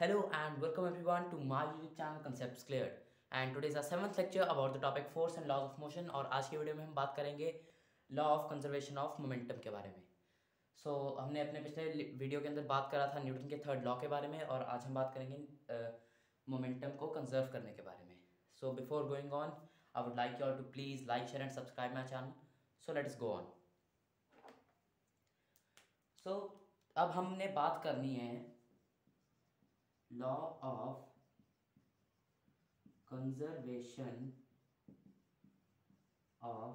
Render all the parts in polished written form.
Hello and welcome everyone to my YouTube channel Concepts Cleared. And today is our seventh lecture about the topic force and laws of motion. और आज की video में हम बात करेंगे law of conservation of momentum के बारे में. हमने अपने पिछले वीडियो के अंदर बात करा था न्यूटन के थर्ड लॉ के बारे में और आज हम बात करेंगे मोमेंटम को कंजर्व करने के बारे में. So before going on I would like you all to please like share and subscribe my channel. So let us go on. अब हमने बात करनी है law of conservation of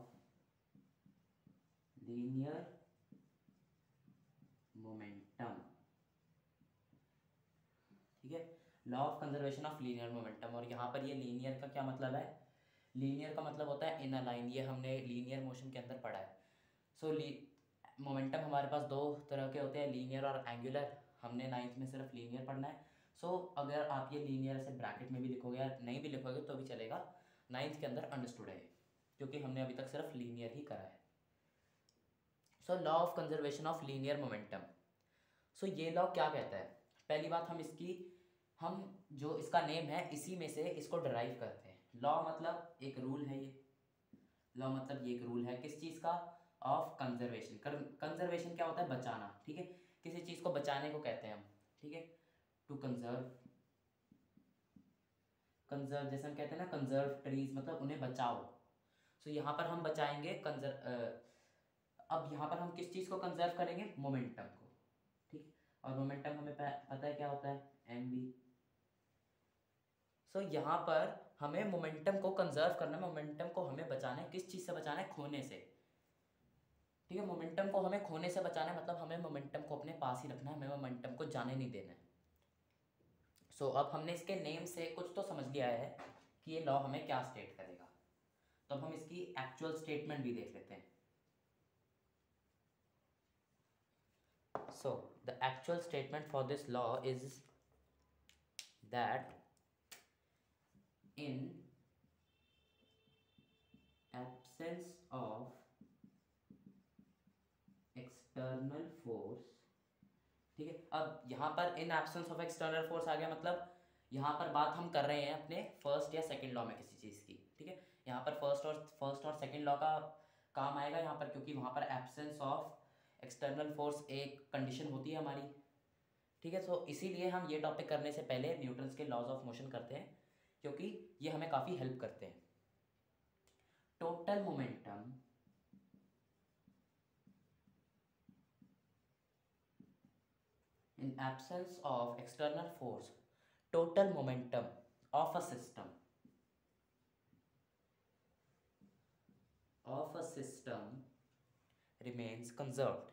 linear momentum. ठीक है, law of conservation of linear momentum. और यहाँ पर ये लीनियर का क्या मतलब है? लीनियर का मतलब होता है इन अ लाइन. ये हमने लीनियर मोशन के अंदर पढ़ा है. मोमेंटम हमारे पास दो तरह के होते हैं, लीनियर और एंगुलर. हमने नाइन्थ में सिर्फ लीनियर पढ़ना है. अगर आप ये लीनियर ऐसे ब्रैकेट में भी लिखोगे या नहीं भी लिखोगे तो भी चलेगा. नाइन्थ के अंदर अंडरस्टूड है क्योंकि हमने अभी तक सिर्फ लीनियर ही करा है. Law of conservation of linear momentum. ये लॉ क्या कहता है? पहली बात हम जो इसका नेम है इसी में से इसको डराइव करते हैं. लॉ मतलब एक रूल है. ये एक रूल है किस चीज़ का? Of conservation. कंजर्वेशन क्या होता है? बचाना. ठीक है, किसी चीज़ को बचाने को कहते हैं हम. ठीक है, टू कंजर्व. जैसे हम कहते हैं ना कंजर्व ट्रीज, मतलब उन्हें बचाओ. यहाँ पर हम बचाएंगे अब यहाँ पर हम किस चीज़ को कंजर्व करेंगे? मोमेंटम को. ठीक, और मोमेंटम हमें पता है क्या होता है? M V. यहाँ पर हमें मोमेंटम को कंजर्व करना है. मोमेंटम को हमें बचाना है. किस चीज़ से बचाना है? खोने से. ठीक है, मोमेंटम को हमें खोने से बचाना है, मतलब हमें मोमेंटम को अपने पास ही रखना है. हमें मोमेंटम को जाने नहीं देना है. अब हमने इसके नेम से कुछ तो समझ लिया है कि ये लॉ हमें क्या स्टेट करेगा. तो अब हम इसकी एक्चुअल स्टेटमेंट भी देख लेते हैं. The actual statement for this law is that in absence of external force. ठीक है, अब यहाँ पर in absence of external force आ गया, मतलब यहाँ पर बात हम कर रहे हैं अपने फर्स्ट या सेकंड लॉ में किसी चीज़ की. ठीक है, यहाँ पर फर्स्ट और सेकंड लॉ का काम आएगा यहाँ पर, क्योंकि वहाँ पर एब्सेंस ऑफ एक्सटर्नल फोर्स एक कंडीशन होती है हमारी. ठीक है, इसीलिए हम ये टॉपिक करने से पहले न्यूटन्स के लॉज ऑफ मोशन करते हैं, क्योंकि ये हमें काफ़ी हेल्प करते हैं. Total momentum in absence of external force, total momentum of a system remains conserved.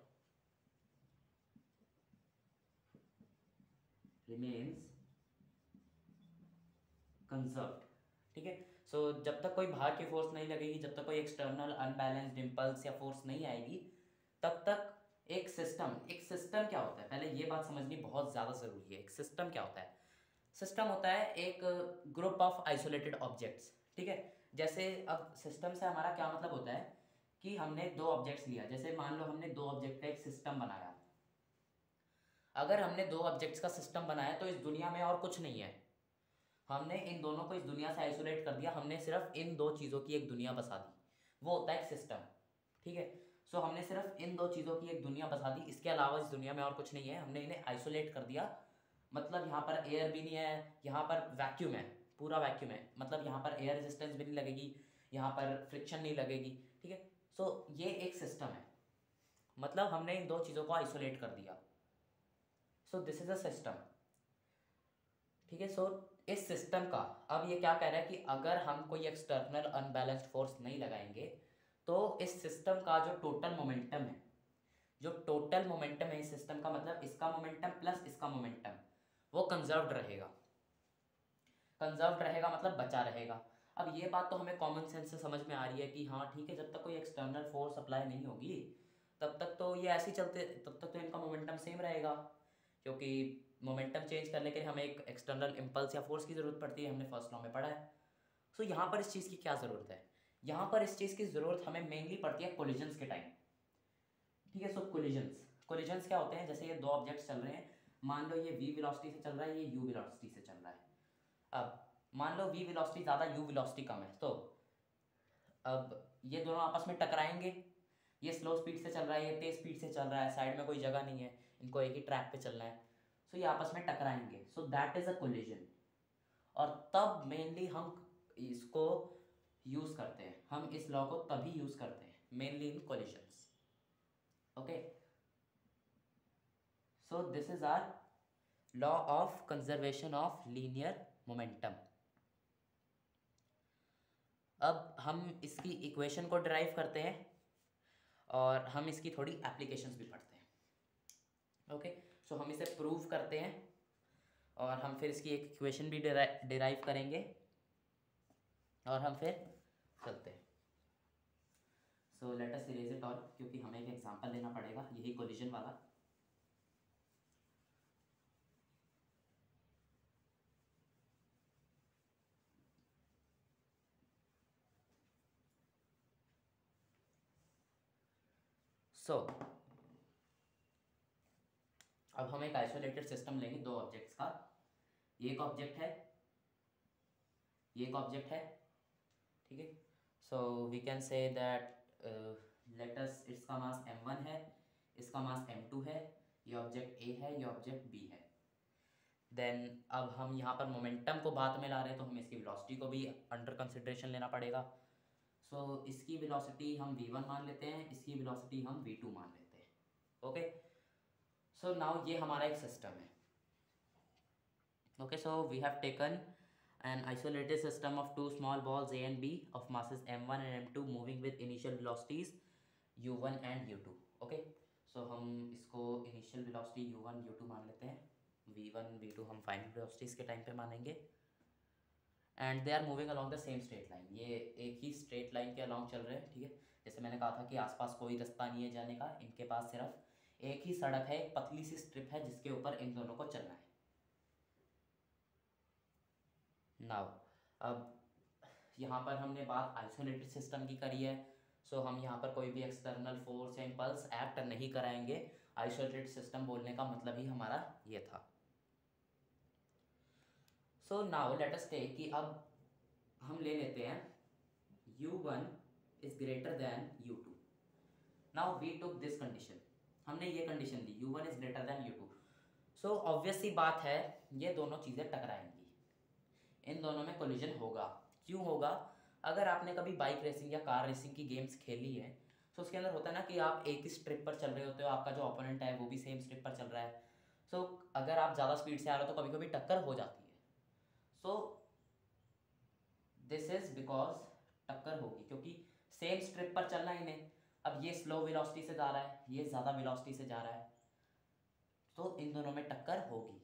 ठीक है, जब तक कोई बाहर की फोर्स नहीं लगेगी, जब तक कोई एक्सटर्नल अनबैलेंस्ड इम्पल्स या फोर्स नहीं आएगी, तब तक एक सिस्टम क्या होता है? पहले ये बात समझनी बहुत ज़्यादा ज़रूरी है. एक सिस्टम क्या होता है? सिस्टम होता है एक ग्रुप ऑफ आइसोलेटेड ऑब्जेक्ट्स. ठीक है, जैसे अब सिस्टम से हमारा क्या मतलब होता है कि हमने दो ऑब्जेक्ट्स लिया. जैसे मान लो हमने दो ऑब्जेक्ट का एक सिस्टम बनाया. अगर हमने दो ऑब्जेक्ट्स का सिस्टम बनाया तो इस दुनिया में और कुछ नहीं है. हमने इन दोनों को इस दुनिया से आइसोलेट कर दिया. हमने सिर्फ इन दो चीज़ों की एक दुनिया बसा दी. वो होता है एक सिस्टम. ठीक है, हमने सिर्फ इन दो चीज़ों की एक दुनिया बसा दी. इसके अलावा इस दुनिया में और कुछ नहीं है. हमने इन्हें आइसोलेट कर दिया. मतलब यहाँ पर एयर भी नहीं है, यहाँ पर वैक्यूम है, पूरा वैक्यूम है. मतलब यहाँ पर एयर रेजिस्टेंस भी नहीं लगेगी, यहाँ पर फ्रिक्शन नहीं लगेगी. ठीक है, ये एक सिस्टम है. मतलब हमने इन दो चीज़ों को आइसोलेट कर दिया. This is a system. ठीक है, इस सिस्टम का अब ये क्या कह रहा है कि अगर हम कोई एक्सटर्नल अनबैलेंस्ड फोर्स नहीं लगाएंगे तो इस सिस्टम का जो टोटल मोमेंटम है इस सिस्टम का, मतलब इसका मोमेंटम प्लस इसका मोमेंटम, वो कंजर्व्ड रहेगा. मतलब बचा रहेगा. अब ये बात तो हमें कॉमन सेंस से समझ में आ रही है कि हाँ ठीक है, जब तक कोई एक्सटर्नल फोर्स अप्लाई नहीं होगी तब तक तो ये ऐसे ही चलते, तब तक तो इनका मोमेंटम सेम रहेगा. क्योंकि मोमेंटम चेंज करने के लिए हमें एक एक्सटर्नल इम्पल्स या फोर्स की ज़रूरत पड़ती है. हमने फर्स्ट लॉ में पढ़ा है. यहाँ पर इस चीज़ की क्या ज़रूरत है? यहाँ पर इस चीज़ की ज़रूरत हमें मेनली पड़ती है कोलिजन्स के टाइम. ठीक है, कोलिजन्स क्या होते हैं? जैसे ये दो ऑब्जेक्ट्स चल रहे हैं, मान लो ये v वेलोसिटी से चल रहा है, ये u वेलोसिटी से चल रहा है। अब मान लो v वेलोसिटी ज़्यादा, u वेलोसिटी कम है, तो अब ये दोनों आपस में टकराएंगे। ये स्लो स्पीड से चल रहा है, ये तेज स्पीड से चल रहा है, साइड में कोई जगह नहीं है, इनको एक ही ट्रैक पे चलना है, सो ये आपस में टकराएंगे। So that is a collision. और तब मेनली हम इसको यूज़ करते हैं, हम इस लॉ को तभी यूज़ करते हैं mainly in collisions. Okay, so this is our law of conservation of linear momentum. अब हम इसकी इक्वेशन को डिराइव करते हैं और हम इसकी थोड़ी एप्लीकेशंस भी पढ़ते हैं। ओके, सो हम इसे प्रूव करते हैं और हम फिर इसकी एक इक्वेशन भी डिराइव करेंगे और हम फिर चलते हैं। सो let us erase it all, क्योंकि हमें एक एग्जांपल लेना पड़ेगा यही कोलिजन वाला। सो अब हम एक आइसोलेटेड सिस्टम लेंगे दो ऑब्जेक्ट्स का। ये एक ऑब्जेक्ट है, ये एक ऑब्जेक्ट है, ठीक है। So we can say that let us, इसका मास m1 है, इसका मास m2 है, ये ऑब्जेक्ट a है, ये ऑब्जेक्ट b है। देन अब हम यहाँ पर मोमेंटम को बाद में ला रहे हैं, तो हमें इसकी वेलोसिटी को भी अंडर कंसिडरेशन लेना पड़ेगा। सो इसकी वेलोसिटी हम v1 मान लेते हैं, इसकी वेलोसिटी हम v2 मान लेते हैं। ओके, सो नाउ ये हमारा एक सिस्टम है। Okay, so we have taken an isolated system of two small balls a and b of masses m1 and m2 moving with initial velocities u1 and u2. Okay, so हम इसको initial velocity u1 u2 मान लेते हैं, v1 v2 हम final velocities के time पे मानेंगे। And they are moving along the same straight line, ये एक ही स्ट्रेट लाइन के अलॉन्ग चल रहे हैं, ठीक है। जैसे मैंने कहा था कि आसपास कोई रास्ता नहीं है जाने का, इनके पास सिर्फ एक ही सड़क है, एक पतली सी स्ट्रिप है जिसके ऊपर इन दोनों को चलना है। नाउ अब यहाँ पर हमने बात आइसोलेटेड सिस्टम की करी है, सो हम यहाँ पर कोई भी एक्सटर्नल फोर्स या इम्पल्स एक्ट नहीं कराएंगे। आइसोलेटेड सिस्टम बोलने का मतलब ही हमारा ये था। So now let us take कि अब हम ले लेते हैं u1 is greater than u2। Now we took this condition, हमने ये कंडीशन दी u1 is greater than u2। So obvious सी बात है ये दोनों चीज़ें टकराएंगी, इन दोनों में कोलिजन होगा। क्यों होगा? अगर आपने कभी बाइक रेसिंग या कार रेसिंग की गेम्स खेली है तो उसके अंदर होता है ना कि आप एक ही स्ट्रिप पर चल रहे होते हो, आपका जो ओपोनेंट है वो भी सेम स्ट्रिप पर चल रहा है। सो अगर आप ज़्यादा स्पीड से आ रहे हो तो कभी कभी टक्कर हो जाती है। सो दिस इज बिकॉज टक्कर होगी, क्योंकि सेम स्ट्रिप पर चलना इन्हें। अब ये स्लो वेलोसिटी से जा रहा है, ये ज़्यादा वेलोसिटी से जा रहा है, तो इन दोनों में टक्कर होगी।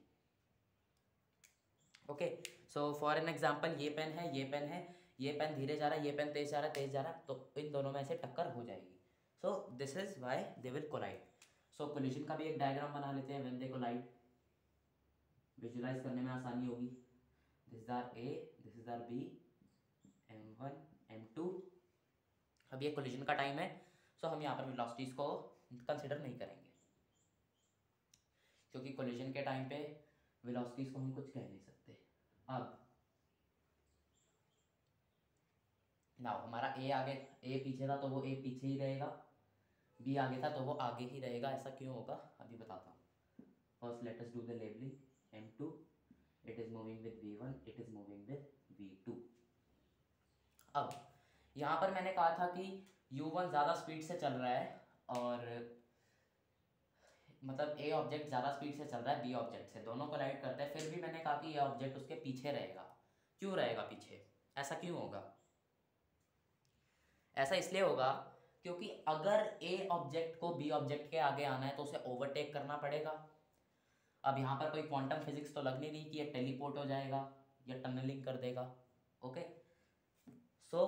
Okay, so for an example ये पेन है, ये पेन है, ये पेन धीरे जा रहा है, ये पेन तेज जा रहा है, तेज जा रहा है, तो इन दोनों में से टक्कर हो जाएगी। So this is why they will collide. So collision का भी एक डायग्राम बना लेते हैं, व्हेन दे कोलाइड, विजुलाइज करने में आसानी होगी। This is our A, this is our B, m1 m2। अब ये कोलिजन का टाइम है, सो हम यहाँ पर वेलोसिटीज को कंसिडर नहीं करेंगे, क्योंकि कोलिजन के टाइम पे वेलोसिटीज को हम कुछ कह नहीं सकते। अब नाउ हमारा ए आगे, ए पीछे था तो वो ए पीछे ही रहेगा, बी आगे था तो वो आगे ही रहेगा। ऐसा क्यों होगा अभी बताता हूँ। First let us do the labelling. m2 it is moving with v1, it is moving with v2। अब यहाँ पर मैंने कहा था कि u1 ज़्यादा स्पीड से चल रहा है, और मतलब ए ऑब्जेक्ट ज़्यादा स्पीड से चल रहा है बी ऑब्जेक्ट से, दोनों कोलाइड करते हैं, फिर भी मैंने कहा कि ये ऑब्जेक्ट उसके पीछे रहेगा। क्यों रहेगा पीछे? ऐसा क्यों होगा? ऐसा इसलिए होगा क्योंकि अगर ए ऑब्जेक्ट को बी ऑब्जेक्ट के आगे आना है तो उसे ओवरटेक करना पड़ेगा। अब यहाँ पर कोई क्वांटम फिजिक्स तो लग नहीं रही कि ये टेलीपोर्ट हो जाएगा या टनलिंग कर देगा। ओके, सो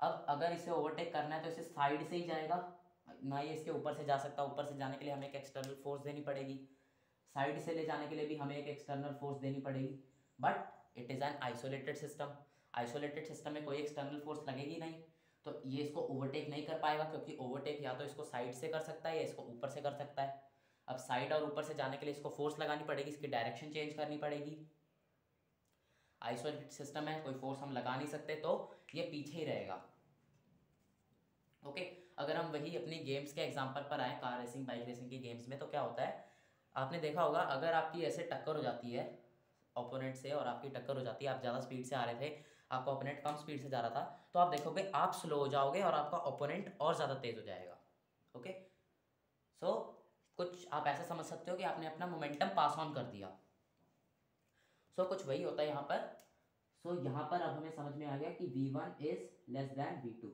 अब अगर इसे ओवरटेक करना है तो इसे साइड से ही जाएगा, ना ये इसके ऊपर से जा सकता। ऊपर से जाने के लिए हमें एक एक्सटर्नल फोर्स देनी पड़ेगी, साइड से ले जाने के लिए भी हमें एक एक्सटर्नल फोर्स देनी पड़ेगी। But it is an isolated system, isolated system में कोई एक्सटर्नल फोर्स लगेगी नहीं, तो ये इसको ओवरटेक नहीं कर पाएगा, क्योंकि ओवरटेक या तो इसको साइड से कर सकता है या इसको ऊपर से कर सकता है। अब साइड और ऊपर से जाने के लिए इसको फोर्स लगानी पड़ेगी, इसकी डायरेक्शन चेंज करनी पड़ेगी। आइसोलेटेड सिस्टम है, कोई फोर्स हम लगा नहीं सकते, तो ये पीछे ही रहेगा। ओके, अगर हम वही अपनी गेम्स के एग्जांपल पर आए, कार रेसिंग बाइक रेसिंग की गेम्स में, तो क्या होता है, आपने देखा होगा अगर आपकी ऐसे टक्कर हो जाती है ओपोनेंट से और आपकी टक्कर हो जाती है, आप ज़्यादा स्पीड से आ रहे थे, आपका ओपोनेंट कम स्पीड से जा रहा था, तो आप देखोगे आप स्लो हो जाओगे और आपका ओपोनेंट और ज़्यादा तेज़ हो जाएगा। ओके, सो कुछ आप ऐसा समझ सकते हो कि आपने अपना मोमेंटम पास ऑन कर दिया। सो कुछ वही होता है यहाँ पर। सो यहाँ पर अब हमें समझ में आ गया कि v1 is less than v2।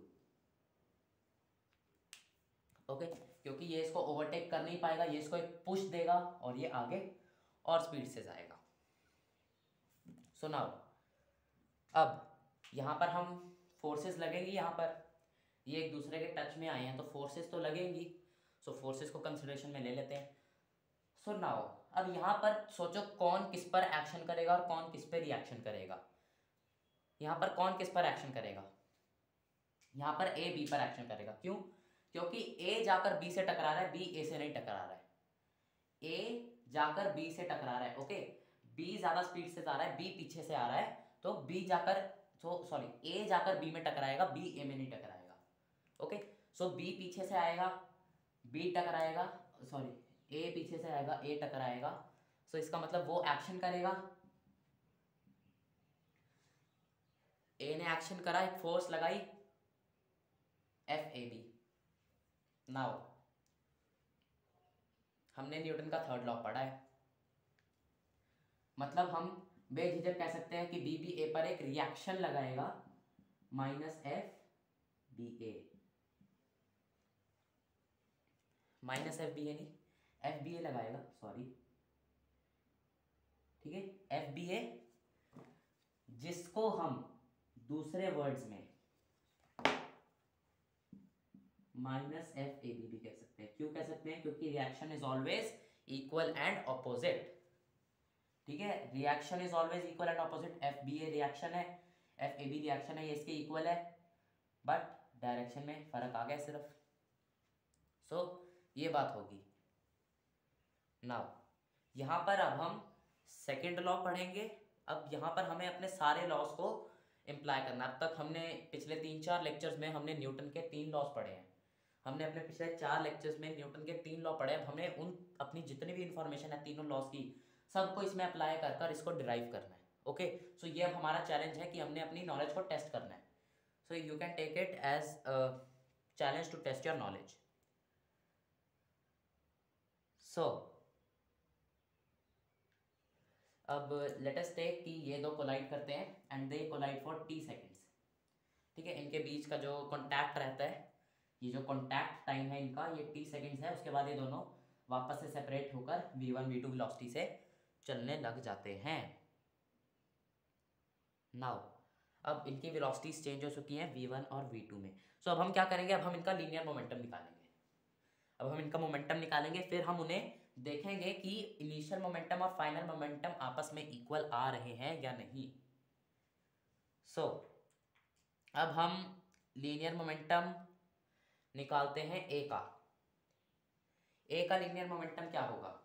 Okay, क्योंकि ये इसको ओवरटेक कर नहीं पाएगा, ये इसको एक पुश देगा और ये आगे और स्पीड से जाएगा। सो नाउ अब यहाँ पर हम फोर्सेस लगेंगी, यहाँ पर ये एक दूसरे के टच में आए हैं तो फोर्सेस तो लगेंगी। सो फोर्सेस को कंसिडरेशन में ले लेते हैं। सो नाउ अब यहाँ पर सोचो कौन किस पर एक्शन करेगा और कौन किस पर रिएक्शन करेगा। यहाँ पर कौन किस पर एक्शन करेगा, यहाँ पर ए बी पर एक्शन करेगा। क्यों? क्योंकि ए जाकर बी से टकरा रहा है, बी ए से नहीं टकरा रहा है। ए जाकर बी से टकरा रहा है, ओके, बी ज्यादा स्पीड से जा रहा है, बी पीछे से आ रहा है, तो बी जाकर ए जाकर बी में टकराएगा, बी ए में नहीं टकराएगा। ओके, सो बी पीछे से आएगा, बी टकराएगा, ए पीछे से आएगा, ए टकराएगा। सो इसका मतलब वो एक्शन करेगा, ए ने एक्शन करा, एक फोर्स लगाई एफ ए बी। नाउ हमने न्यूटन का थर्ड लॉ पढ़ा है, मतलब हम बेझिझक कह सकते हैं कि बी बी ए पर एक रिएक्शन लगाएगा माइनस एफ बी ए, माइनस एफ बी ए नहीं, एफ बी ए लगाएगा, सॉरी, ठीक है, एफ बी ए, जिसको हम दूसरे वर्ड्स में माइनस एफ ए बी भी कह सकते हैं। क्यों कह सकते हैं? क्योंकि reaction is always equal and opposite. ठीक है, reaction is always equal and opposite. F B A reaction है, एफ ए बी रिएक्शन है, ये इसके इक्वल है, बट डायरेक्शन में फर्क आ गया सिर्फ। सो ये बात होगी। नाउ यहाँ पर अब हम सेकेंड लॉ पढ़ेंगे। अब यहाँ पर हमें अपने सारे लॉस को इम्प्लाई करना। अब तक हमने पिछले 3-4 लेक्चर्स में हमने न्यूटन के 3 लॉस पढ़े हैं। हमने अपने पिछले 4 लेक्चर्स में न्यूटन के 3 लॉ पढ़े। अब हमें उन अपनी जितनी भी इंफॉर्मेशन है तीनों लॉस की, सबको इसमें अप्लाई कर कर इसको डिराइव करना है। ओके, सो ये अब हमारा चैलेंज है कि हमने अपनी नॉलेज को टेस्ट करना है। So you can take it as challenge to test your knowledge. So अब लेट अस टेक कि ये दो कोलाइड करते हैं and they collide for t seconds. ठीक है, इनके बीच का जो कॉन्टैक्ट रहता है, ये जो कॉन्टैक्ट टाइम है इनका, ये t सेकेंड्स है। उसके बाद ये दोनों वापस से सेपरेट होकर v1 v2 वेलोसिटी से चलने लग जाते हैं। नाउ अब इनकी वेलोसिटीज चेंज हो चुकी हैं v1 और v2 में। सो अब हम क्या करेंगे, अब हम इनका लीनियर मोमेंटम निकालेंगे। अब हम इनका मोमेंटम निकालेंगे, फिर हम उन्हें देखेंगे कि इनिशियल मोमेंटम और फाइनल मोमेंटम आपस में इक्वल आ रहे हैं या नहीं। सो अब हम लीनियर मोमेंटम निकालते हैं ए का। ए का लीनियर मोमेंटम क्या होगा?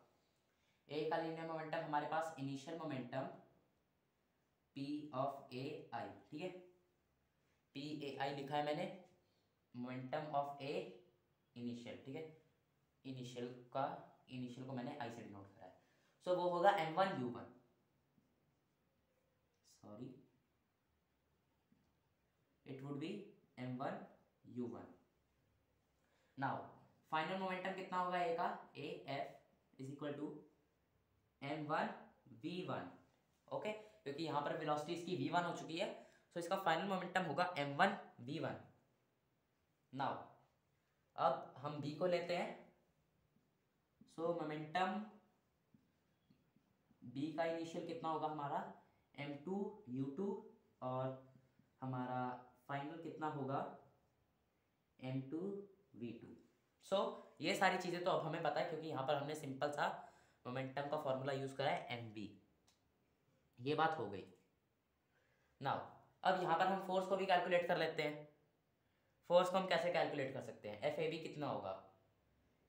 ए का लीनियर मोमेंटम हमारे पास इनिशियल मोमेंटम P ऑफ ए आई, ठीक है, P ए आई लिखा है मैंने, मोमेंटम ऑफ ए इनिशियल, ठीक है, इनिशियल को मैंने आई से डिनोट करा है। सो वो होगा m1 u1, sorry, it would be m1 u1। Now final momentum कितना होगा ए का? A F is equal to m1 v1। Okay, क्योंकि यहाँ पर वेलोसिटी इसकी v1 हो चुकी है, सो इसका फाइनल मोमेंटम होगा m1 v1। नाउ अब हम b को लेते हैं। सो मोमेंटम b का इनिशियल कितना होगा हमारा? m2 u2, और हमारा फाइनल कितना होगा? m2 v2। सो ये सारी चीज़ें तो अब हमें पता है, क्योंकि यहाँ पर हमने सिंपल सा मोमेंटम का फॉर्मूला यूज़ करा है mv। ये बात हो गई। नाउ अब यहाँ पर हम फोर्स को भी कैलकुलेट कर लेते हैं। फोर्स को हम कैसे कैलकुलेट कर सकते हैं? एफ ए बी कितना होगा?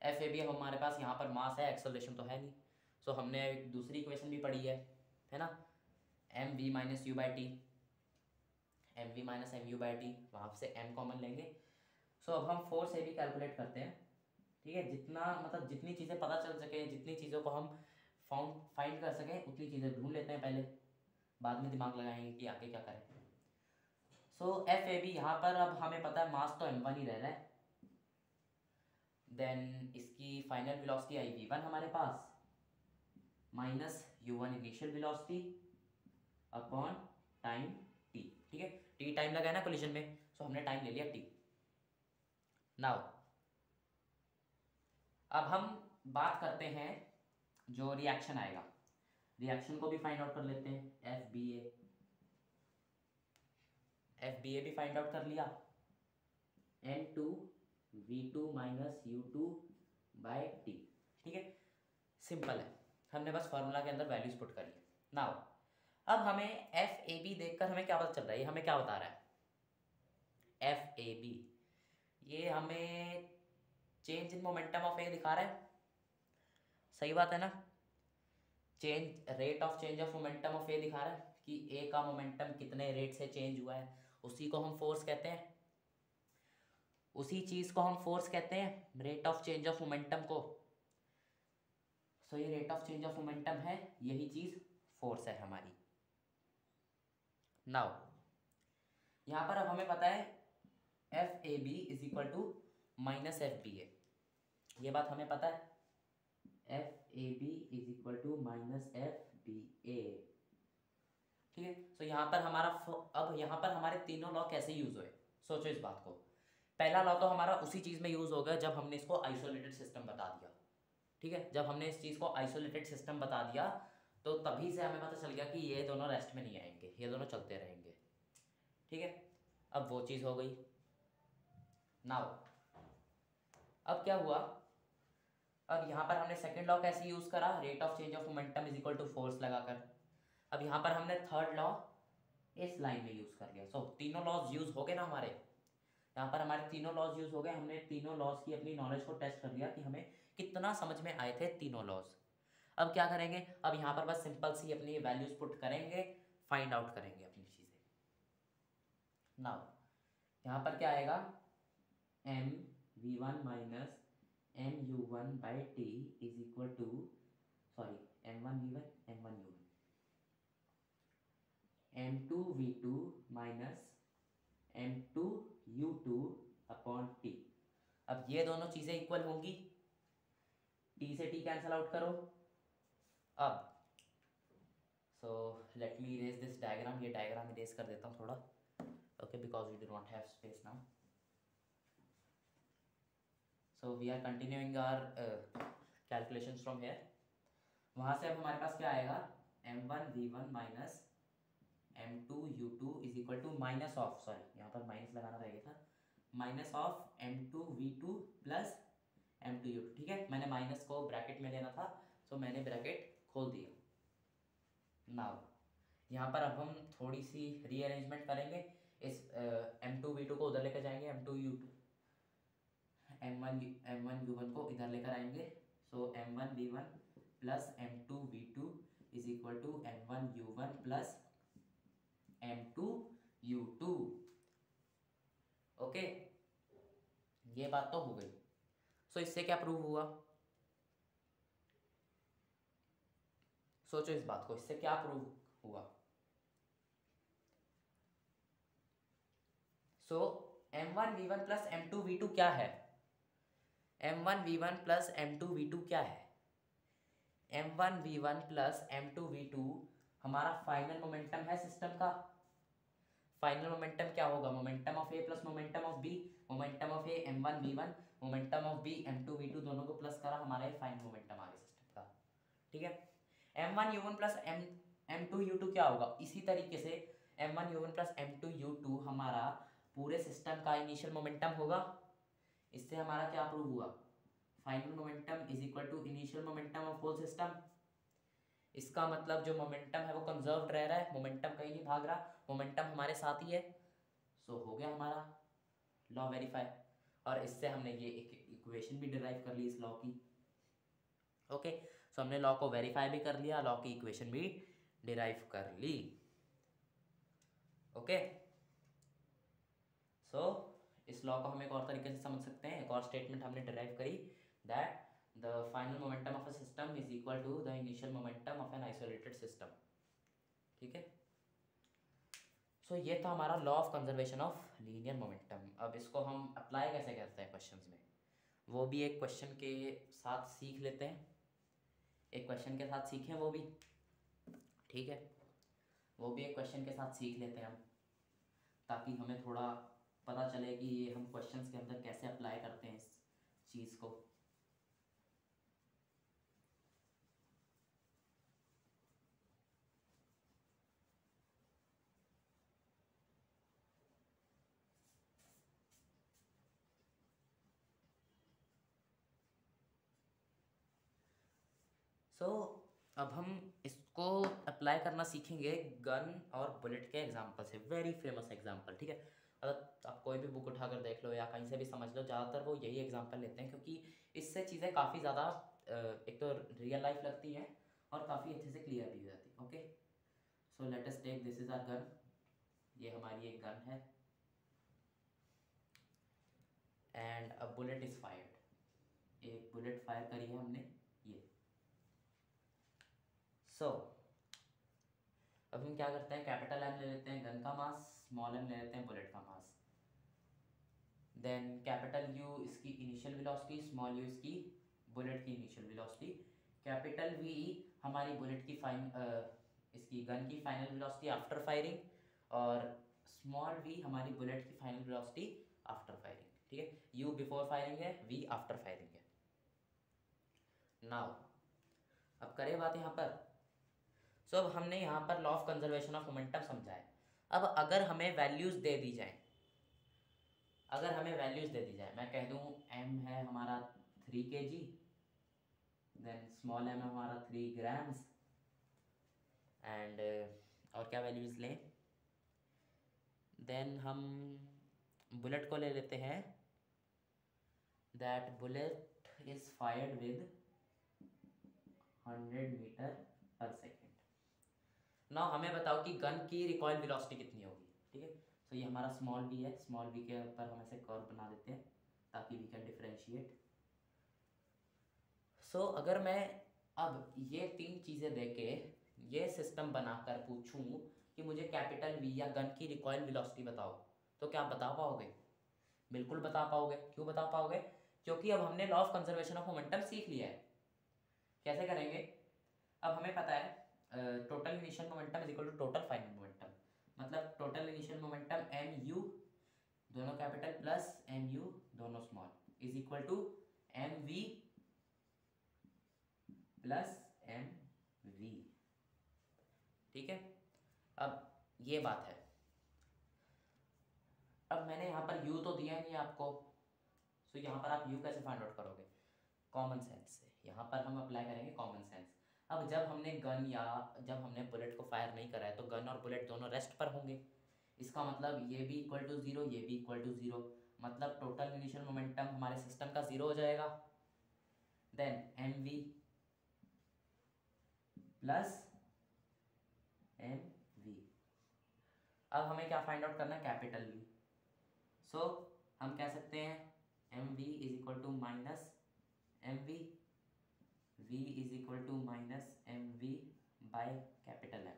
एफ ए बी हमारे पास यहाँ पर मास है, एक्सेलरेशन तो है नहीं। सो हमने एक दूसरी इक्वेशन भी पढ़ी है ना, M V minus U by T, M V minus M U by T, वहाँ से एम कॉमन लेंगे। सो अब हम फोर्स ए बी कैलकुलेट करते हैं, ठीक है। जितना मतलब जितनी चीज़ें पता चल सके, जितनी चीज़ों को हम फाइंड कर सकें, उतनी चीज़ें ढूंढ लेते हैं पहले, बाद में दिमाग लगाएंगे कि आगे क्या करें। सो एफ ए बी यहाँ पर अब हमें पता है मास तो m1 ही रह रहा है, देन इसकी फाइनल वेलोसिटी आई v1 हमारे पास, minus u1 initial velocity upon time t, ठीक है। t टाइम लगा है ना कोलिजन में, सो हमने टाइम ले लिया t। नाउ अब हम बात करते हैं जो रिएक्शन आएगा, रिएक्शन को भी फाइंड आउट कर लेते हैं। एफ बी ए भी फाइंड आउट कर लिया, N2V2 minus U2 by T, ठीक है। सिंपल है, हमने बस फार्मूला के अंदर वैल्यूज पुट करी है। नाउ अब हमें एफ ए बी देखकर हमें क्या पता चल रहा है, ये हमें क्या बता रहा है, एफ ए बी ये हमें change in momentum of A दिखा रहा है, सही बात है ना। Change rate of change of momentum of A दिखा रहा है कि ए का मोमेंटम कितने रेट से चेंज हुआ है, उसी को हम फोर्स कहते हैं, उसी चीज को हम फोर्स कहते हैं, rate of change of momentum को। सो ये rate of change of momentum है, यही चीज फोर्स है हमारी। नाउ यहां पर अब हमें पता है F A B is equal to minus F B A, ये बात हमें पता है, F A B is equal to minus F B A, ठीक है। सो यहाँ पर हमारा अब यहाँ पर हमारे तीनों लॉ कैसे यूज हुए, सोचो इस बात को। पहला लॉ तो हमारा उसी चीज में यूज होगा जब हमने इसको आइसोलेटेड सिस्टम बता दिया, ठीक है। जब हमने इस चीज को आइसोलेटेड सिस्टम बता दिया तो तभी से हमें पता चल गया कि ये दोनों रेस्ट में नहीं आएंगे, ये दोनों चलते रहेंगे, ठीक है। अब वो चीज हो गई। नाउ अब क्या हुआ, अब यहाँ पर हमने सेकंड लॉ कैसे यूज करा, rate of change of momentum is equal to force लगाकर। अब यहाँ पर हमने थर्ड लॉ इस लाइन में यूज कर लिया। सो तीनों लॉज यूज हो गए ना हमारे, यहाँ पर हमारे तीनों लॉज यूज हो गए, हमने तीनों लॉज की अपनी नॉलेज को टेस्ट कर लिया कि हमें कितना समझ में आए थे तीनों लॉज। अब क्या करेंगे, अब यहाँ पर बस सिंपल सी अपनी वैल्यूज पुट करेंगे, फाइंड आउट करेंगे अपनी चीजें। नाउ यहाँ पर क्या आएगा, M V one minus M U one by T is equal to, sorry M one V one M one U one, M two V two minus M two U two upon T. अब ये दोनों चीजें equal होंगी, T से T cancel out करो। अब so let me erase this diagram, ये diagram erase कर देता हूँ थोड़ा, okay, because we do not have space now. So we are continuing our calculations from here. वहाँ से अब हमारे पास क्या आएगा, m1v1 minus m2u2 is equal to minus of, sorry यहाँ पर माइनस लगाना रहेगा था, minus of m2v2 plus m2u2, ठीक है। मैंने माइनस को ब्रैकेट में लेना था, तो मैंने ब्रैकेट खोल दिया। नाउ यहाँ पर अब हम थोड़ी सी रीअरेंजमेंट करेंगे, इस m2v2 को उधर लेकर जाएंगे, m2u2 m1u1 को इधर लेकर आएंगे। So m1v1 plus m2v2 is equal to m1u1 plus m2u2, okay. ये बात तो हो गई। सो इससे क्या प्रूव हुआ, सोचो इस बात को, इससे क्या प्रूव हुआ। सो m1v1 प्लस m2v2 क्या है, m1v1 प्लस m2v2 क्या है, m1v1 प्लस m2v2 हमारा फाइनल मोमेंटम है सिस्टम का। फाइनल मोमेंटम क्या होगा, momentum of A plus momentum of B, momentum of A m1v1, momentum of B m2v2, दोनों को प्लस करा, हमारा ये फाइनल मोमेंटम आ गया सिस्टम का, ठीक है। m1u1 प्लस m2u2 क्या होगा, इसी तरीके से m1u1 प्लस m2u2 हमारा पूरे सिस्टम का इनिशियल मोमेंटम होगा। इससे हमारा क्या प्रूव हुआ, final momentum is equal to initial momentum of whole system. इसका मतलब जो मोमेंटम है वो कंजर्व्ड रह रहा है, मोमेंटम कहीं नहीं भाग रहा, मोमेंटम हमारे साथ ही है। सो हो गया हमारा लॉ वेरीफाई, और इससे हमने ये एक इक्वेशन भी डिराइव कर ली इस लॉ की। ओके, सो हमने लॉ को वेरीफाई भी कर लिया, लॉ की इक्वेशन भी डिराइव कर ली। ओके, सो इस लॉ को हम एक और तरीके से समझ सकते हैं। एक और स्टेटमेंट हमने डिराइव करी, that the final momentum of a system is equal to the initial momentum of an isolated system. ठीक है, सो ये था हमारा law of conservation of linear momentum. अब इसको हम अप्लाई कैसे करते हैं क्वेश्चंस में, वो भी एक क्वेश्चन के साथ सीख लेते हैं। एक क्वेश्चन के साथ सीखें वो भी, ठीक है, वो भी एक क्वेश्चन के साथ सीख लेते हैं हम, ताकि हमें थोड़ा पता चले कि ये हम क्वेश्चंस के अंदर कैसे अप्लाई करते हैं इस चीज़ को। सो अब हम इसको अप्लाई करना सीखेंगे गन और बुलेट के एग्जांपल से, वेरी फेमस एग्जांपल। ठीक है, अगर आप कोई भी बुक उठाकर देख लो या कहीं से भी समझ लो, ज़्यादातर वो यही एग्जांपल लेते हैं, क्योंकि इससे चीज़ें काफ़ी ज़्यादा एक तो रियल लाइफ लगती हैं और काफ़ी अच्छे से क्लियर भी हो जाती है। Okay, so let us take this is our gun, ये हमारी एक गन है, and a bullet is fired, एक बुलेट फायर करी है हमने ये। सो अब हम क्या करते हैं, कैपिटल एम ले लेते हैं गन का मास, स्मॉल एम ले लेते हैं बुलेट का मास, देन कैपिटल यू इसकी इनिशियल वेलोसिटी, स्मॉल यू इसकी बुलेट की इनिशियल वेलोसिटी, कैपिटल वी हमारी बुलेट की इसकी गन की फाइनल वेलोसिटी आफ्टर फायरिंग, और स्मॉल वी हमारी बुलेट की फाइनल वेलोसिटी आफ्टर फायरिंग। ठीक है, यू बिफोर फायरिंग है, वी आफ्टर फायरिंग है। नाउ अब करें बात यहाँ पर, सो अब हमने यहाँ पर law of conservation of momentum समझा है। अब अगर हमें वैल्यूज दे दी जाए, अगर हमें वैल्यूज दे दी जाए, मैं कह दूँ m है हमारा 3 kg, देन स्मॉल m है हमारा 3 ग्राम्स, एंड और क्या वैल्यूज लें, देन हम बुलेट को ले लेते हैं, that bullet is fired with 100 meter per second. Now हमें बताओ कि गन की रिकॉइल वेलोसिटी कितनी होगी। ठीक है, तो ये हमारा स्मॉल वी है, स्मॉल वी के ऊपर हम ऐसे कर्व बना देते हैं ताकि वी कैन डिफरेंशिएट। सो अगर मैं अब ये तीन चीज़ें देके ये सिस्टम बनाकर पूछूं कि मुझे कैपिटल वी या गन की रिकॉइल वेलोसिटी बताओ, तो क्या आप बता पाओगे? बिल्कुल बता पाओगे। क्यों बता पाओगे? क्योंकि अब हमने law of conservation of momentum सीख लिया है। कैसे करेंगे? अब हमें पता है total initial momentum is equal to total final momentum, मतलब total initial momentum M U दोनों कैपिटल प्लस एम यू दोनों small is equal to M V plus M V. ठीक है, अब ये बात है। अब मैंने यहाँ पर u तो दिया नहीं आपको, सो यहाँ पर आप u कैसे फाइंड आउट करोगे? कॉमन सेंस से। यहाँ पर हम अप्लाई करेंगे कॉमन सेंस। अब जब हमने गन या जब हमने बुलेट को फायर नहीं करा है तो गन और बुलेट दोनों रेस्ट पर होंगे, इसका मतलब ये भी इक्वल टू ज़ीरो, ये भी इक्वल टू ज़ीरो, मतलब टोटल इनिशियल मोमेंटम हमारे सिस्टम का ज़ीरो हो जाएगा। Then M V plus M V. अब हमें क्या फाइंड आउट करना है? Capital V. सो हम कह सकते हैं M V is equal to minus M V, v is equal to minus M V by capital M।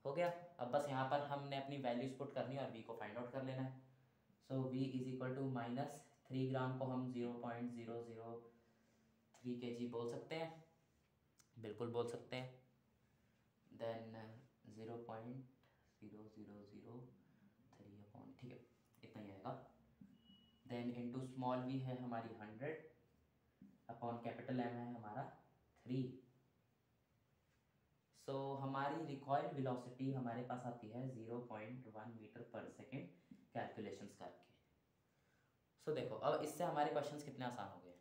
हो गया। अब बस यहाँ पर हमने अपनी वैल्यूज पुट करनी है और v को फाइंड आउट कर लेना है। So v is equal to minus 3 gram को हम 0.003 kg बोल सकते हैं, बिल्कुल बोल सकते हैं। देन 0.0003 अपॉन, ठीक है, इतना ही आएगा। देन इनटू स्मॉल v है हमारी 100 अपॉन कैपिटल M है हमारा 3। सो हमारी रिकॉइल वेलोसिटी हमारे पास आती है 0.1 मीटर पर सेकेंड कैलकुलेशंस करके। सो देखो अब इससे हमारे क्वेश्चंस कितने आसान हो गए।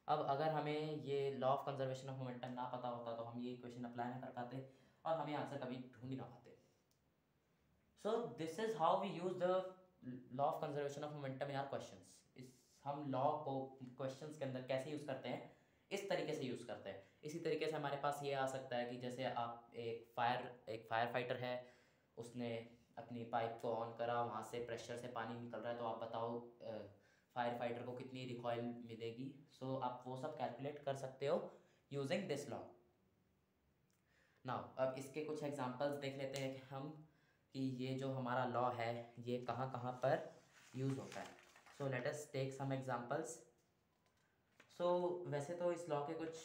अब अगर हमें ये law of conservation of momentum ना पता होता तो हम ये इक्वेशन अप्लाई ना कर पाते और हमें आंसर कभी ढूंढ ही ना पाते। So this is how we use the law of conservation of momentum in our questions. इस हम लॉ को क्वेश्चंस के अंदर कैसे यूज़ करते हैं, इस तरीके से यूज़ करते हैं। इसी तरीके से हमारे पास ये आ सकता है कि जैसे आप एक फायर फाइटर है, उसने अपनी पाइप को ऑन करा, वहाँ से प्रेशर से पानी निकल रहा है, तो आप बताओ फायर फाइटर को कितनी रिकॉइल मिलेगी। सो आप वो सब कैलकुलेट कर सकते हो यूजिंग दिस लॉ। नाउ अब इसके कुछ एग्जांपल्स देख लेते हैं कि हम कि ये जो हमारा लॉ है ये कहाँ कहाँ पर यूज़ होता है। So let us take some examples. So वैसे तो इस लॉ के कुछ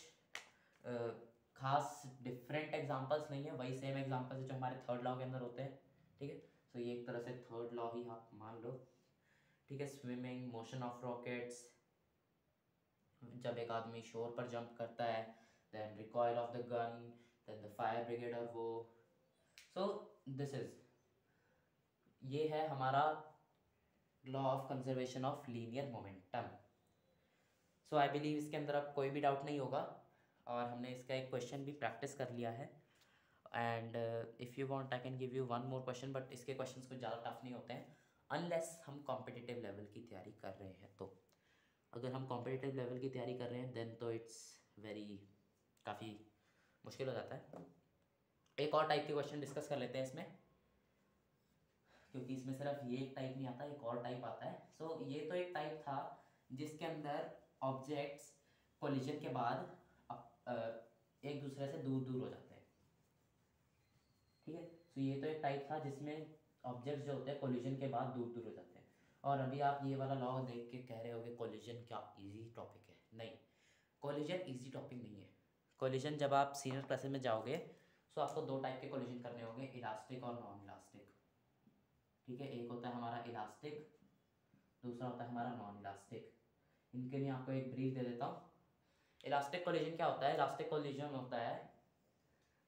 खास डिफरेंट एग्जांपल्स नहीं है, वही सेम एग्जांपल्स है जो हमारे थर्ड लॉ के अंदर होते हैं, ठीक है। सो ये एक तरह से थर्ड लॉ ही आप मान लो, ठीक है। स्विमिंग, मोशन ऑफ रॉकेट्स, जब एक आदमी शोर पर जंप करता है, then recoil of the gun, then the fire brigade और वो। सो दिस इज, ये है हमारा law of conservation of linear momentum. So I believe इसके अंदर अब कोई भी डाउट नहीं होगा, और हमने इसका एक क्वेश्चन भी प्रैक्टिस कर लिया है। And if you want I can give you one more question, but इसके क्वेश्चंस कुछ ज़्यादा टफ नहीं होते हैं अनलेस हम कॉम्पिटिटिव लेवल की तैयारी कर रहे हैं। तो अगर हम कॉम्पिटिटिव लेवल की तैयारी कर रहे हैं देन तो इट्स वेरी काफ़ी मुश्किल हो जाता है। एक और टाइप के क्वेश्चन डिस्कस कर लेते हैं इसमें, क्योंकि इसमें सिर्फ ये एक टाइप नहीं आता, एक और टाइप आता है। सो ये तो एक टाइप था जिसके अंदर ऑब्जेक्ट्स कोलिजन के बाद एक दूसरे से दूर दूर हो जाते हैं, ठीक है। सो ये तो एक टाइप था जिसमें ऑब्जेक्ट्स जो होते हैं कोलिजन के बाद दूर दूर हो जाते हैं। और अभी आप ये वाला लॉ देख के कह रहे होगे कोलिजन क्या इजी टॉपिक है। नहीं, कोलिजन इजी टॉपिक नहीं है। कोलिजन जब आप सीनियर क्लासेस में जाओगे सो आपको दो टाइप के कोलिजन करने होंगे, इलास्टिक और नॉन इलास्टिक, ठीक है। एक होता है हमारा इलास्टिक, दूसरा होता है हमारा नॉन इलास्टिक। इनके लिए आपको एक ब्रीफ दे देता हूँ। इलास्टिक कोलिजन क्या होता है? इलास्टिक कोलिजन होता है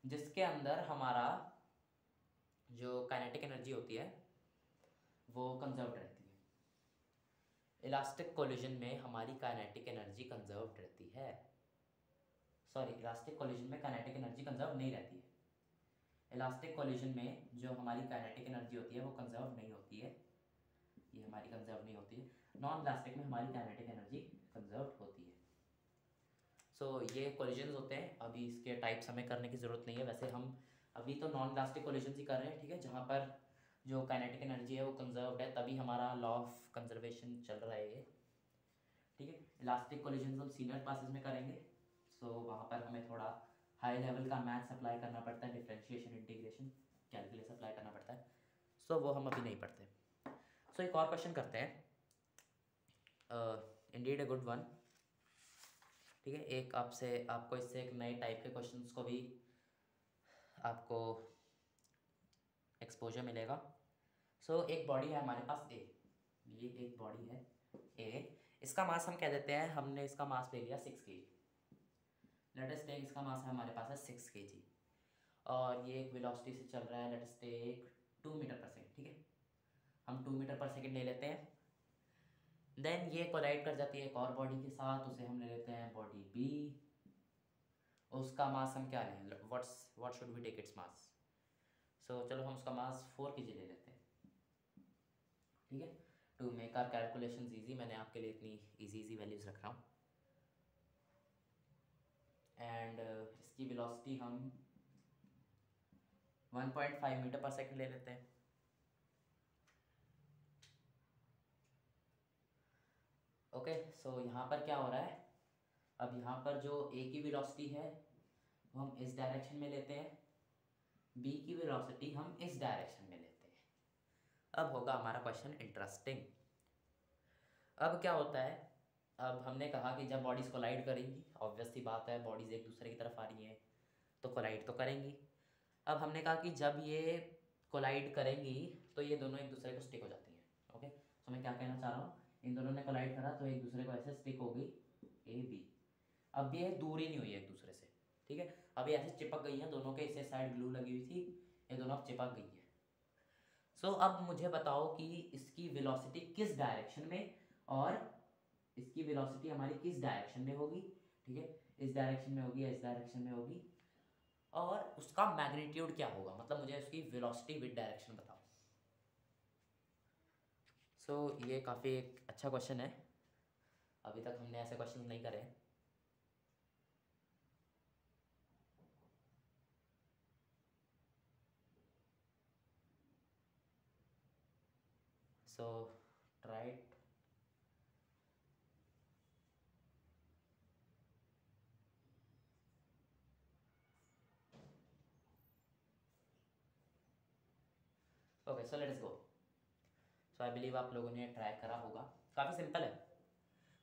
जिसके अंदर हमारा जो काइनेटिक एनर्जी होती है वो कंजर्व्ड रहती है। इलास्टिक कोलिजन में हमारी काइनेटिक एनर्जी कंजर्व्ड रहती है। सॉरी, इलास्टिक कोलिजन में काइनेटिक एनर्जी कंजर्व नहीं रहती है। इलास्टिक कोलिजन में जो हमारी काइनेटिक एनर्जी होती है वो कंजर्व नहीं होती है, ये हमारी कंजर्व नहीं होती है। नॉन इलास्टिक में हमारी काइनेटिक एनर्जी कंजर्व होती है। सो ये कोलिजन्स होते हैं। अभी इसके टाइप्स हमें करने की ज़रूरत नहीं है, वैसे हम अभी तो नॉन इलास्टिक कोलिजन्स ही कर रहे हैं, ठीक है, जहाँ पर जो काइनेटिक एनर्जी है वो कंजर्व्ड है, तभी हमारा लॉ ऑफ कंजर्वेशन चल रहा है ये, ठीक है। इलास्टिक कोलिजन्स हम सीनियर क्लासेस में करेंगे। सो वहाँ पर हमें थोड़ा हाई लेवल का मैथ्स अप्लाई करना पड़ता है, डिफरेंशिएशन, इंटीग्रेशन, कैलकुलस अप्लाई करना पड़ता है। सो वो हम अभी नहीं पढ़ते। सो एक और क्वेश्चन करते हैं, इंडीड अ गुड वन, ठीक है। एक आपको इससे एक नए टाइप के क्वेश्चंस को भी आपको एक्सपोजर मिलेगा। सो एक बॉडी है हमारे पास ए, ये एक बॉडी है ए, इसका मास हम कह देते हैं, हमने इसका मास ले लिया 6 kg। लेट अस टेक इसका मास है हमारे पास है 6 kg, और ये एक वेलोसिटी से चल रहा है, late us take 2 metre per second, ठीक है। हम 2 मीटर पर सेकेंड ले लेते हैं। देन ये कोलाइड कर जाती है एक और बॉडी के साथ, उसे हम ले लेते हैं बॉडी बी। उसका मास हम क्या लें, what should we take its mass. So चलो हम उसका मास 4 kg ले लेते हैं, ठीक है। To make our calculations easy, मैंने आपके लिए इतनी इजी वैल्यूज रख रहा हूँ। एंड इसकी वेलोसिटी हम 1.5 मीटर पर सेकेंड ले लेते हैं। ओके, सो यहाँ पर क्या हो रहा है, अब यहाँ पर जो ए की वेलोसिटी है वो हम इस डायरेक्शन में लेते हैं, बी की वेलोसिटी हम इस डायरेक्शन में लेते हैं। अब होगा हमारा क्वेश्चन इंटरेस्टिंग। अब क्या होता है, अब हमने कहा कि जब बॉडीज़ कोलाइड करेंगी, ऑब्वियस सी बात है बॉडीज़ एक दूसरे की तरफ आ रही हैं तो कोलाइड तो करेंगी। अब हमने कहा कि जब ये कोलाइड करेंगी तो ये दोनों एक दूसरे को स्टिक हो जाती हैं। ओके, तो मैं क्या कहना चाह रहा हूँ, इन दोनों ने कोलाइड करा तो एक दूसरे को ऐसे स्टिक हो गई ए बी। अब ये दूर ही नहीं हुई है एक दूसरे से, ठीक है। अब ये ऐसे चिपक गई हैं, दोनों के इसे साइड ग्लू लगी हुई थी, ये दोनों अब चिपक गई हैं। सो अब मुझे बताओ कि इसकी वेलोसिटी किस डायरेक्शन में, और इसकी वेलोसिटी हमारी किस डायरेक्शन में होगी, ठीक है। इस डायरेक्शन में होगी या इस डायरेक्शन में होगी, और उसका मैग्नीट्यूड क्या होगा, मतलब मुझे उसकी वेलोसिटी विद डायरेक्शन बताओ। सो ये काफ़ी एक अच्छा क्वेश्चन है। अभी तक हमने ऐसे क्वेश्चन नहीं करे। So try it. Okay so let's go. So I believe आप लोगों ने ट्राई करा होगा। काफ़ी सिंपल है,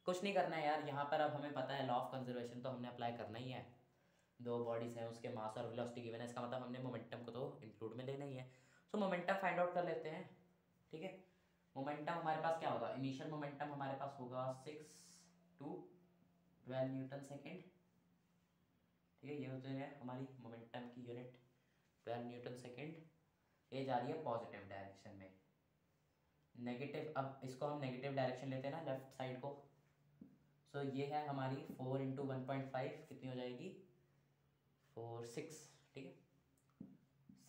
कुछ नहीं करना है यार। यहाँ पर अब हमें पता है लॉ ऑफ कंजर्वेशन तो हमने अप्लाई करना ही है। दो बॉडीज़ हैं, उसके मास और वेलोसिटी गिवन है, इसका मतलब हमने मोमेंटम को तो इंक्लूड में लेना ही है। सो मोमेंटम फाइंड आउट कर लेते हैं। ठीक है, मोमेंटम हमारे पास क्या होगा, इनिशियल मोमेंटम हमारे पास होगा 6 to 12 न्यूटन सेकेंड। ठीक है, ये होते हैं हमारी मोमेंटम की यूनिट 12 न्यूटन सेकेंड। ये जा रही है पॉजिटिव डायरेक्शन में। नेगेटिव, अब इसको हम नेगेटिव डायरेक्शन लेते हैं ना, लेफ्ट साइड को। सो ये है हमारी 4 × 1.5 कितनी हो जाएगी, 6। ठीक है,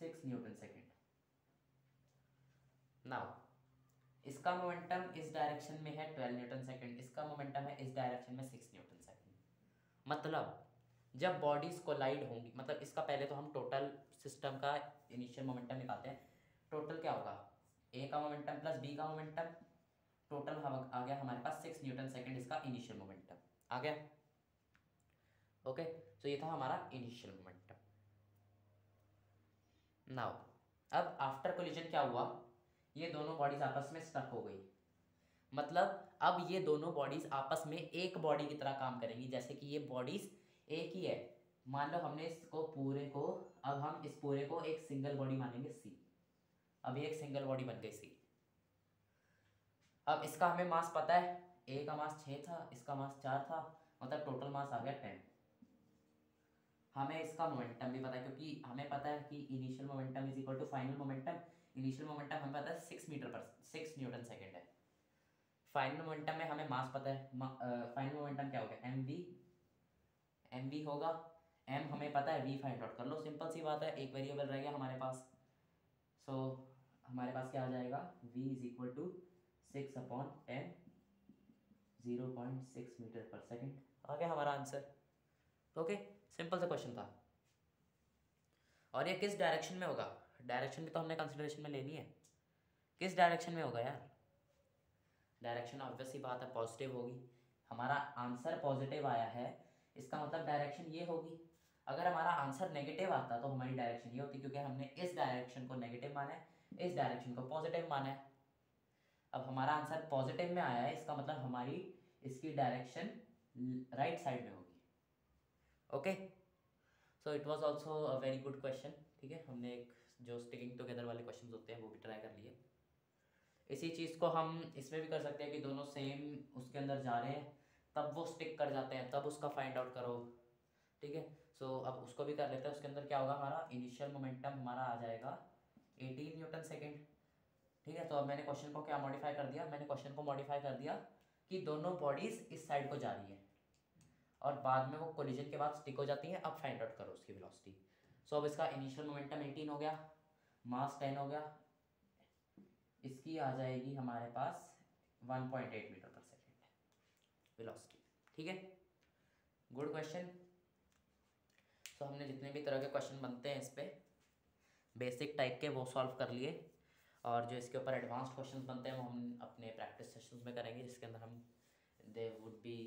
6 न्यूटन सेकेंड। नाउ इसका मोमेंटम इस डायरेक्शन में है 12 न्यूटन सेकेंड, इसका मोमेंटम है इस डायरेक्शन में 6 न्यूटन सेकेंड। मतलब जब बॉडीज कोलाइड होंगी, मतलब इसका पहले तो हम टोटल सिस्टम का इनिशियल मोमेंटम निकालते हैं। टोटल क्या होगा, ए का मोमेंटम प्लस बी का मोमेंटम, टोटल आ गया हमारे पास 6 न्यूटन सेकेंड इसका इनिशियल मोमेंटम आ गया। ओके, तो ये था हमारा इनिशियल मोमेंटम। नाउ अब आफ्टर कोलिजन क्या हुआ, ये दोनों बॉडीज आपस में स्टक हो गई। मतलब अब ये दोनों बॉडीज आपस में एक बॉडी की तरह काम करेंगी। जैसे कि ये बॉडीज एक ही है, मान लो हमने इसको पूरे को, अब हम इस पूरे को एक सिंगल बॉडी मानेंगे सी। अब ये एक सिंगल बॉडी बन गई सी। अब इसका हमें मास पता है, ए का मास 6 था, इसका मास 4 था, मतलब टोटल मास आ गया 10। हमें इसका मोमेंटम भी पता है, क्योंकि हमें पता है कि initial momentum is equal to final momentum. Initial momentum हमें पता है 6 न्यूटन सेकेंड है। फाइनल मोमेंटम में हमें मास पता है। फाइनल मोमेंटम क्या हो गया, एम वी होगा। एम हमें पता है, वी फाइंड आउट कर लो, सिंपल सी बात है, एक वेरिएबल रह गया हमारे पास। सो हमारे पास क्या आ जाएगा, v is equal to 6/10, 0.6 meter per second. आ गया हमारा आंसर। ओके, सिंपल सा क्वेश्चन था। और ये किस डायरेक्शन में होगा, डायरेक्शन भी तो हमने कंसिडरेशन में लेनी है। किस डायरेक्शन में होगा यार, डायरेक्शन ऑब्वियस सी बात है पॉजिटिव होगी। हमारा आंसर पॉजिटिव आया है, इसका मतलब डायरेक्शन ये होगी। अगर हमारा आंसर नेगेटिव आता तो हमारी डायरेक्शन ये होती, क्योंकि हमने इस डायरेक्शन को नेगेटिव माना है, इस डायरेक्शन को पॉजिटिव माना है। अब हमारा आंसर पॉजिटिव में आया है, इसका मतलब हमारी इसकी डायरेक्शन राइट साइड में होगी। Okay, so it was also a very good question. ठीक है, हमने एक जो स्टिकिंग टुगेदर वाले क्वेश्चंस होते हैं वो भी ट्राई कर लिए। इसी चीज़ को हम इसमें भी कर सकते हैं कि दोनों सेम उसके अंदर जा रहे हैं, तब वो स्टिक कर जाते हैं, तब उसका फाइंड आउट करो। ठीक है, सो अब उसको भी कर लेते हैं। उसके अंदर क्या होगा, हमारा इनिशियल मोमेंटम हमारा आ जाएगा 18 न्यूटन सेकेंड। ठीक है, तो अब मैंने क्वेश्चन को क्या मॉडिफाई कर दिया, मैंने क्वेश्चन को मॉडिफाई कर दिया कि दोनों बॉडीज इस साइड को जा रही है और बाद में वो कोलिजन के बाद स्टिक हो जाती है। अब फाइंड आउट करो उसकी वेलोसिटी। सो अब इसका इनिशियल मोमेंटम 18 हो गया, मास 10 हो गया, इसकी आ जाएगी हमारे पास 1.8 मीटर पर सेकेंड वेलोसिटी। ठीक है, गुड क्वेश्चन। सो हमने जितने भी तरह के क्वेश्चन बनते हैं इस पर बेसिक टाइप के वो सॉल्व कर लिए, और जो इसके ऊपर एडवांस क्वेश्चंस बनते हैं वो हम अपने प्रैक्टिस सेशंस में करेंगे, जिसके अंदर हम they would be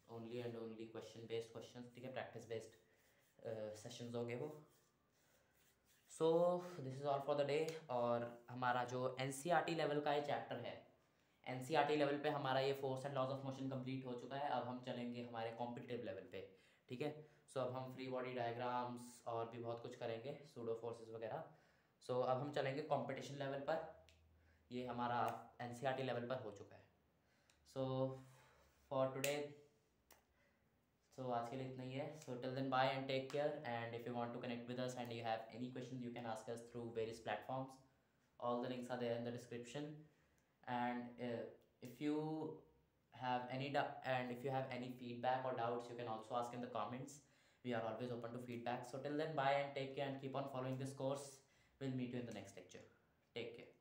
only and only question based questions. ठीक है, प्रैक्टिस बेस्ड सेशंस होंगे वो। So this is all for the day. और हमारा जो NCERT लेवल का ये चैप्टर है, NCERT लेवल पे हमारा ये force and laws of motion complete हो चुका है। अब हम चलेंगे हमारे कॉम्पिटिटिव लेवल पे। ठीक है, सो अब हम फ्री बॉडी डायग्राम्स और भी बहुत कुछ करेंगे, सूडो फोर्सेस वगैरह। सो अब हम चलेंगे कंपटीशन लेवल पर, ये हमारा NCERT लेवल पर हो चुका है। सो फॉर टुडे, सो आज के लिए इतना ही है। So till then bye and take care, and if you want to connect with us and you have any questions you can ask us through various platforms. All the links are there in the description. And if you if you have any feedback or doubts, you can also ask in the comments. We are always open to feedback. So till then, bye and take care, and keep on following this course. We'll meet you in the next lecture. Take care.